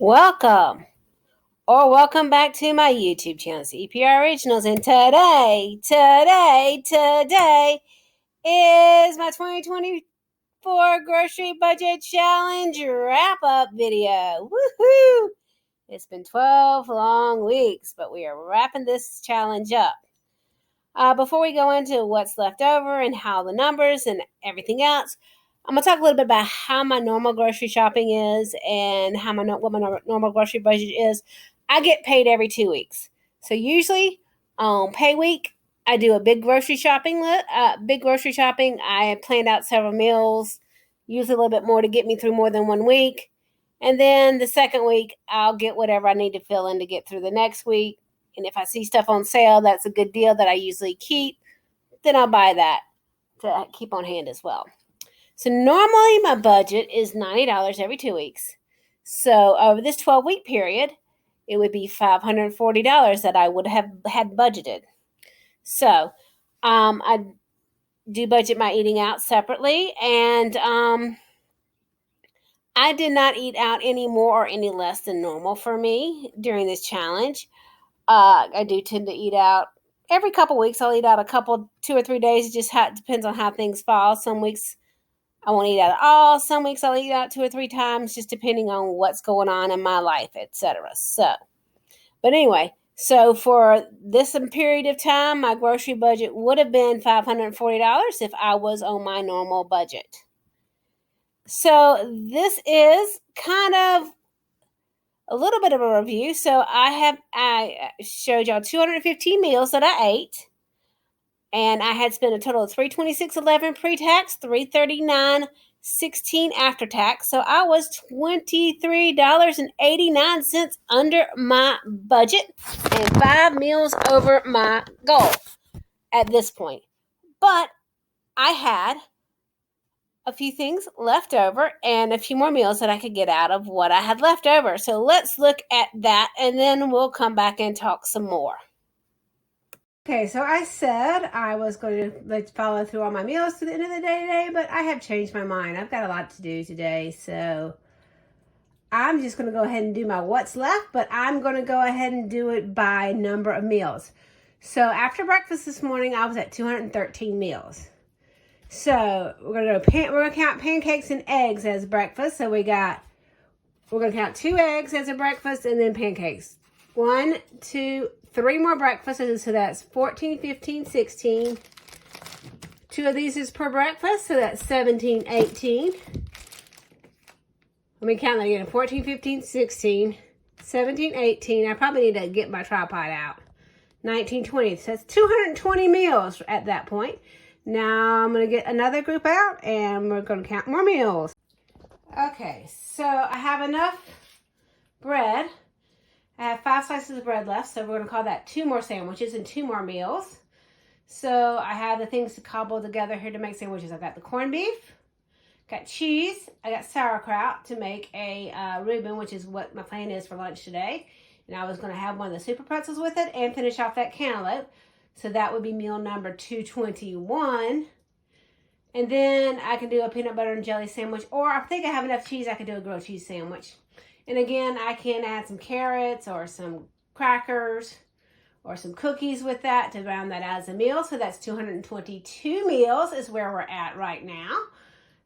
Welcome or welcome back to my YouTube channel, EPR Originals. And today is my 2024 Grocery Budget Challenge wrap-up video. Woohoo! It's been 12 long weeks, but we are wrapping this challenge up. Before we go into what's left over and how the numbers and everything else, I'm going to talk a little bit about how my normal grocery shopping is and what my normal grocery budget is. I get paid every 2 weeks. So usually on pay week, I do a big grocery shopping. I planned out several meals, usually a little bit more to get me through more than 1 week. And then the second week, I'll get whatever I need to fill in to get through the next week. And if I see stuff on sale that's a good deal that I usually keep, then I'll buy that to keep on hand as well. So normally my budget is $90 every 2 weeks. So over this 12-week period, it would be $540 that I would have had budgeted. So I do budget my eating out separately, and I did not eat out any more or any less than normal for me during this challenge. I do tend to eat out every couple weeks. I'll eat out 2 or 3 days. It just depends on how things fall. Some weeks I won't eat out at all. Some weeks I'll eat out 2 or 3 times, just depending on what's going on in my life, etc. But anyway, so for this period of time, my grocery budget would have been $540 if I was on my normal budget. So this is kind of a little bit of a review. So I showed y'all 215 meals that I ate, and I had spent a total of $326.11 pre-tax, $339.16 after tax. So I was $23.89 under my budget and 5 meals over my goal at this point. But I had a few things left over and a few more meals that I could get out of what I had left over. So let's look at that, and then we'll come back and talk some more. Okay, so I said I was going to follow through all my meals to the end of the day today, but I have changed my mind. I've got a lot to do today, so I'm just going to go ahead and do my what's left, but I'm going to go ahead and do it by number of meals. So after breakfast this morning, I was at 213 meals. So we're gonna count pancakes and eggs as breakfast. So we're gonna count 2 eggs as a breakfast and then pancakes. 1, 2, 3 more breakfasts. So that's 14, 15, 16. 2 of these is per breakfast. So that's 17, 18. Let me count that again. 14, 15, 16, 17, 18. I probably need to get my tripod out. 19, 20. So that's 220 meals at that point. Now I'm going to get another group out and we're going to count more meals. Okay, so I have enough bread. I have 5 slices of bread left, so we're going to call that 2 more sandwiches and 2 more meals. So I have the things to cobble together here to make sandwiches. I've got the corned beef, got cheese, I got sauerkraut to make a Reuben, which is what my plan is for lunch today. And I was going to have one of the super pretzels with it and finish off that cantaloupe. So that would be meal number 221. And then I can do a peanut butter and jelly sandwich. Or I think I have enough cheese, I could do a grilled cheese sandwich. And again, I can add some carrots or some crackers or some cookies with that to round that out as a meal. So that's 222 meals is where we're at right now.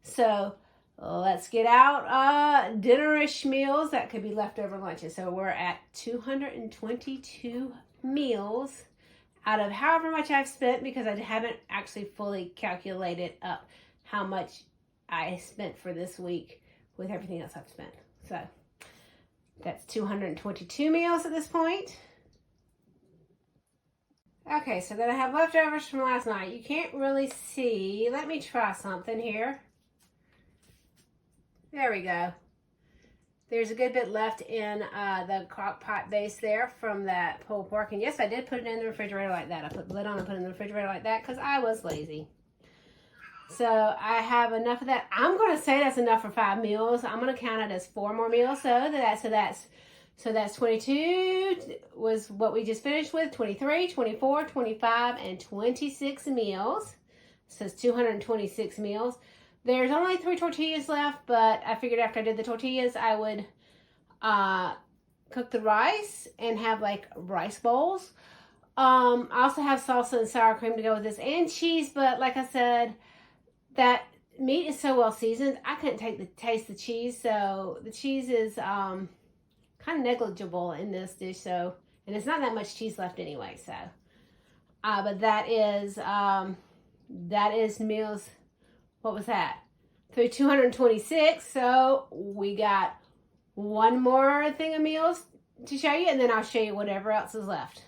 So let's get out dinner-ish meals that could be leftover lunches. So we're at 222 meals out of however much I've spent, because I haven't actually fully calculated up how much I spent for this week with everything else I've spent. So that's 222 meals at this point. Okay, so then I have leftovers from last night. You can't really see. Let me try something here. There we go. There's a good bit left in the crock pot base there from that pulled pork. And yes, I did put it in the refrigerator like that. I put the lid on and put it in the refrigerator like that because I was lazy. So I have enough of that. I'm going to say that's enough for 5 meals. I'm going to count it as 4 more meals. So that's 22 was what we just finished with. 23, 24, 25, and 26 meals. So it's 226 meals. There's only 3 tortillas left, but I figured after I did the tortillas, I would cook the rice and have like rice bowls. I also have salsa and sour cream to go with this and cheese, but like I said, that meat is so well seasoned, I couldn't taste the cheese, so the cheese is kind of negligible in this dish, so, and it's not that much cheese left anyway, so. But that is meals, what was that? Through 226, so we got one more thing of meals to show you, and then I'll show you whatever else is left.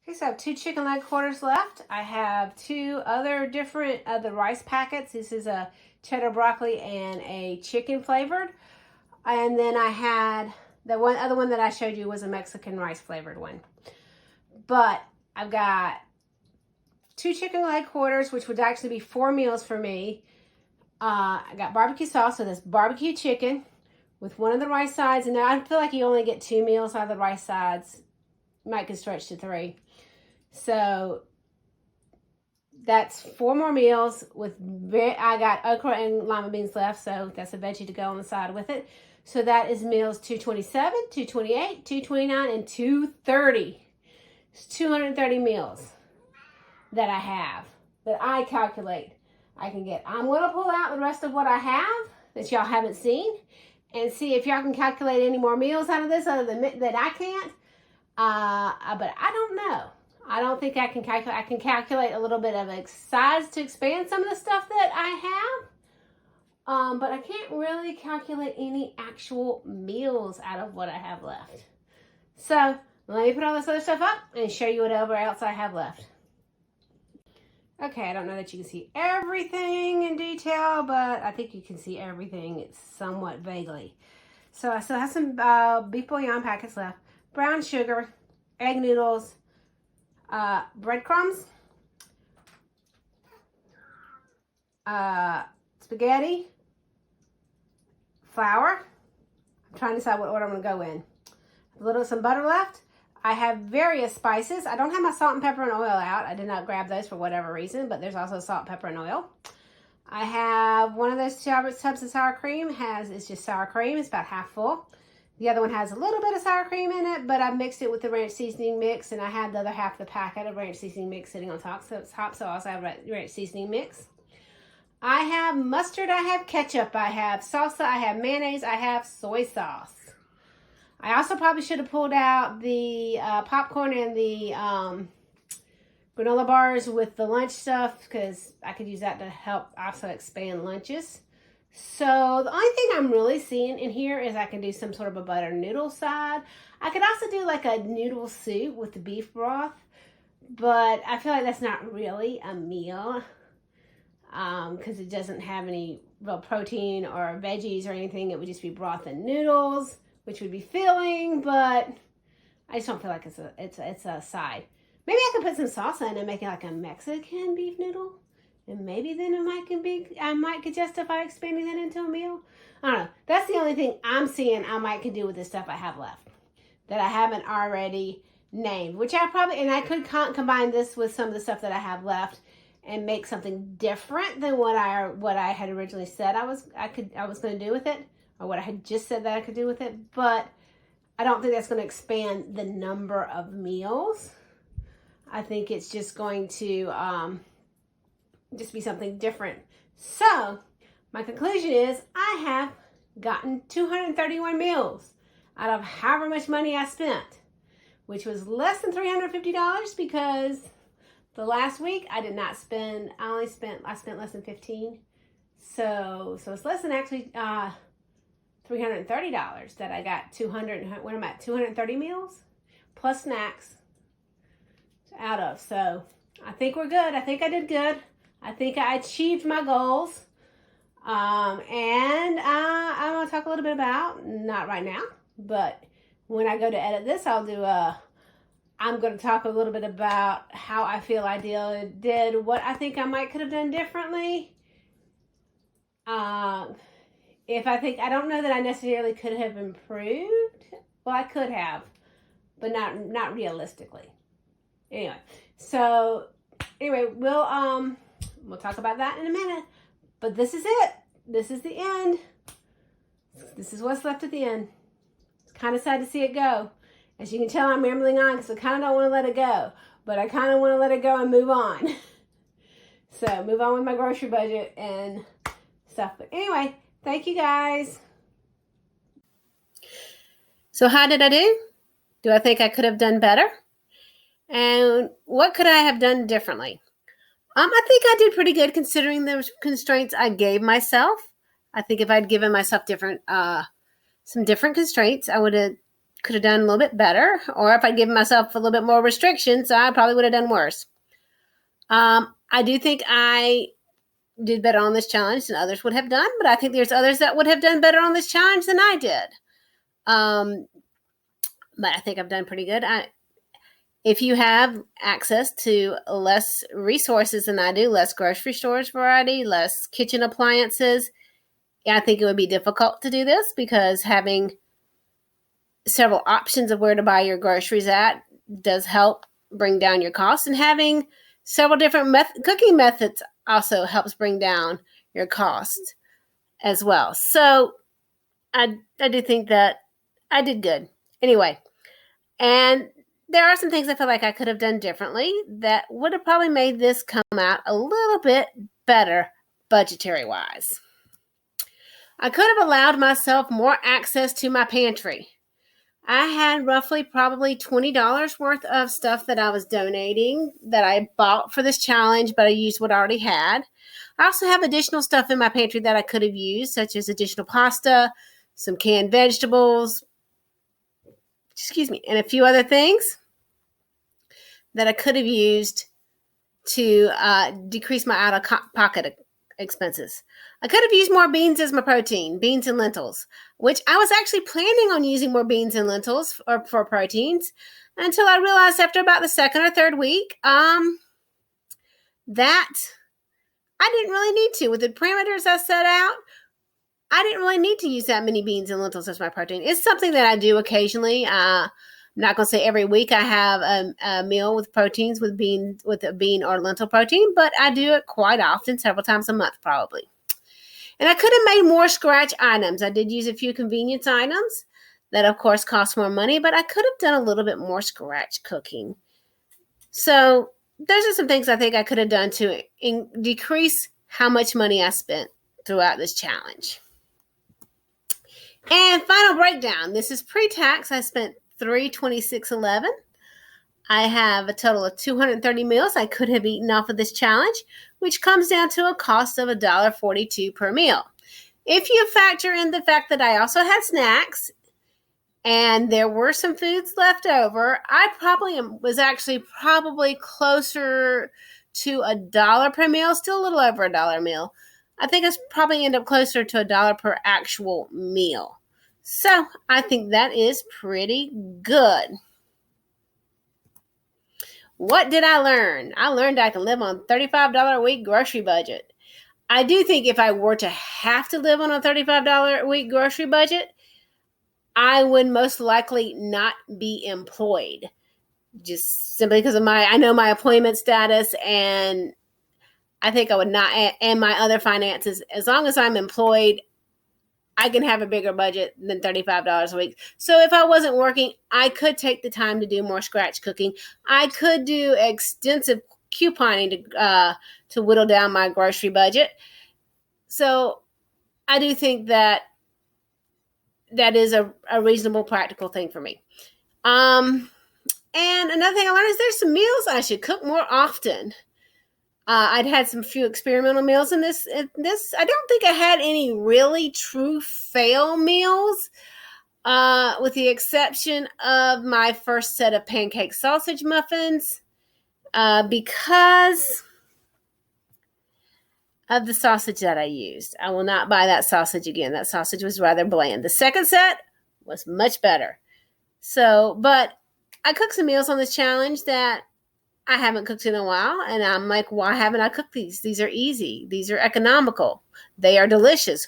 Okay, so I have 2 chicken leg quarters left. I have 2 other different rice packets. This is a cheddar broccoli and a chicken flavored. And then I had the other one that I showed you was a Mexican rice flavored one. But I've got 2 chicken leg quarters, which would actually be 4 meals for me. I got barbecue sauce, so that's barbecue chicken with one of the rice sides. And I feel like you only get 2 meals out of the rice sides. Might could stretch to 3. So that's 4 more meals with, I got okra and lima beans left, so that's a veggie to go on the side with it. So that is meals 227, 228, 229, and 230. It's 230 meals that I have, that I calculate I can get. I'm going to pull out the rest of what I have that y'all haven't seen and see if y'all can calculate any more meals out of this other than that I can't. But I don't know. I don't think I can calculate. I can calculate a little bit of a size to expand some of the stuff that I have. But I can't really calculate any actual meals out of what I have left. So let me put all this other stuff up and show you whatever else I have left. Okay, I don't know that you can see everything in detail, but I think you can see everything somewhat vaguely. So I still have some beef bouillon packets left. Brown sugar, egg noodles, breadcrumbs, spaghetti, flour. I'm trying to decide what order I'm going to go in. Some butter left. I have various spices. I don't have my salt and pepper and oil out. I did not grab those for whatever reason, but there's also salt, pepper, and oil. I have one of those tubs of sour cream. It's just sour cream. It's about half full. The other one has a little bit of sour cream in it, but I mixed it with the ranch seasoning mix, and I had the other half of the packet of ranch seasoning mix sitting on top, so I also have ranch seasoning mix. I have mustard, I have ketchup, I have salsa, I have mayonnaise, I have soy sauce. I also probably should have pulled out the popcorn and the granola bars with the lunch stuff, because I could use that to help also expand lunches. So the only thing I'm really seeing in here is I can do some sort of a butter noodle side. I could also do like a noodle soup with the beef broth, but I feel like that's not really a meal because it doesn't have any real protein or veggies or anything. It would just be broth and noodles, which would be filling, but I just don't feel like it's a side. Maybe I could put some salsa in and make it like a Mexican beef noodle. And maybe then I might could justify expanding that into a meal. I don't know. That's the only thing I'm seeing I could do with the stuff I have left that I haven't already named. Which I could combine this with some of the stuff that I have left and make something different than what I had originally said I was going to do with it, or what I had just said that I could do with it. But I don't think that's going to expand the number of meals. I think it's just going to just be something different. So my conclusion is I have gotten 231 meals out of however much money I spent, which was less than $350 because the last week I did not spend, I spent less than 15. So it's less than actually $330 that I got 230 meals plus snacks out of. So I think we're good. I think I did good. I think I achieved my goals. And I'm going to talk a little bit about, not right now, but when I go to edit this, I'm going to talk a little bit about how I feel I did, what I think I could have done differently. I don't know that I necessarily could have improved. Well, I could have, but not realistically. Anyway, we'll talk about that in a minute. But this is it. This is the end. This is what's left at the end. It's kind of sad to see it go. As you can tell, I'm rambling on because I kind of don't want to let it go. But I kind of want to let it go and move on. So, move on with my grocery budget and stuff. But anyway, thank you guys. So, how did I do? Do I think I could have done better? And what could I have done differently? I think I did pretty good considering the constraints I gave myself. I think if I'd given myself some different constraints, I could have done a little bit better. Or if I'd given myself a little bit more restrictions, I probably would have done worse. I do think I did better on this challenge than others would have done, but I think there's others that would have done better on this challenge than I did. But I think I've done pretty good. If you have access to less resources than I do, less grocery stores variety, less kitchen appliances, I think it would be difficult to do this because having several options of where to buy your groceries at does help bring down your costs, and having several different cooking methods also helps bring down your costs as well. So I do think that I did good. Anyway, and there are some things I feel like I could have done differently that would have probably made this come out a little bit better budgetary-wise. I could have allowed myself more access to my pantry. I had roughly probably $20 worth of stuff that I was donating that I bought for this challenge, but I used what I already had. I also have additional stuff in my pantry that I could have used, such as additional pasta, some canned vegetables, and a few other things that I could have used to decrease my out-of-pocket expenses. I could have used more beans as my protein, beans and lentils, which I was actually planning on using more beans and lentils for proteins until I realized after about the second or third week that I didn't really need to. With the parameters I set out, I didn't really need to use that many beans and lentils as my protein. It's something that I do occasionally. I'm not going to say every week I have a meal with proteins with a bean or lentil protein, but I do it quite often, several times a month probably. And I could have made more scratch items. I did use a few convenience items that, of course, cost more money, but I could have done a little bit more scratch cooking. So those are some things I think I could have done to decrease how much money I spent throughout this challenge. And final breakdown. This is pre-tax. I spent $326.11. I have a total of 230 meals I could have eaten off of this challenge, which comes down to a cost of $1.42 per meal. If you factor in the fact that I also had snacks and there were some foods left over, I was actually closer to $1 per meal, still a little over $1 a meal. I think it's probably end up closer to $1 per actual meal. So I think that is pretty good. What did I learn? I learned I can live on a $35 a week grocery budget. I do think if I were to have to live on a $35 a week grocery budget, I would most likely not be employed. Just simply because of I know my employment status, and I think I would not, and my other finances. As long as I'm employed, I can have a bigger budget than $35 a week. So if I wasn't working, I could take the time to do more scratch cooking. I could do extensive couponing to whittle down my grocery budget. So I do think that is a reasonable, practical thing for me. And another thing I learned is there's some meals I should cook more often. I'd had some few experimental meals in this. I don't think I had any really true fail meals, with the exception of my first set of pancake sausage muffins, because of the sausage that I used. I will not buy that sausage again. That sausage was rather bland. The second set was much better. So, but I cooked some meals on this challenge that I haven't cooked in a while, and I'm like, why haven't I cooked these? These are easy. These are economical. They are delicious.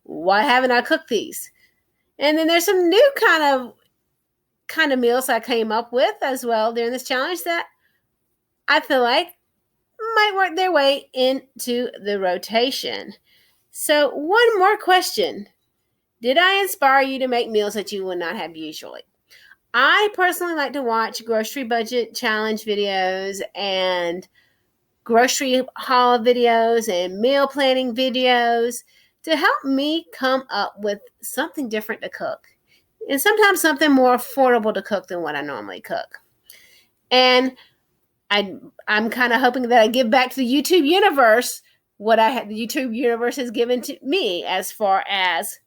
Why haven't I cooked these? And then there's some new kind of meals I came up with as well during this challenge that I feel like might work their way into the rotation. So one more question. Did I inspire you to make meals that you would not have usually? I personally like to watch grocery budget challenge videos and grocery haul videos and meal planning videos to help me come up with something different to cook. And sometimes something more affordable to cook than what I normally cook. And I'm kind of hoping that I give back to the YouTube universe what the YouTube universe has given to me as far as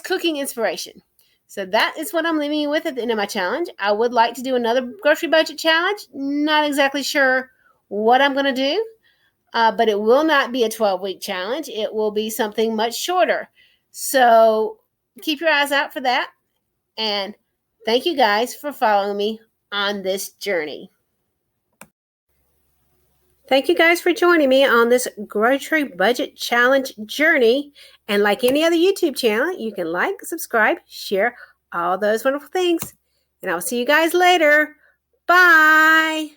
cooking inspiration. So that is what I'm leaving you with at the end of my challenge. I would like to do another grocery budget challenge. Not exactly sure what I'm going to do, but it will not be a 12-week challenge. It will be something much shorter. So keep your eyes out for that. And thank you guys for following me on this journey. Thank you guys for joining me on this grocery budget challenge journey. And like any other YouTube channel, you can like, subscribe, share all those wonderful things. And I'll see you guys later. Bye.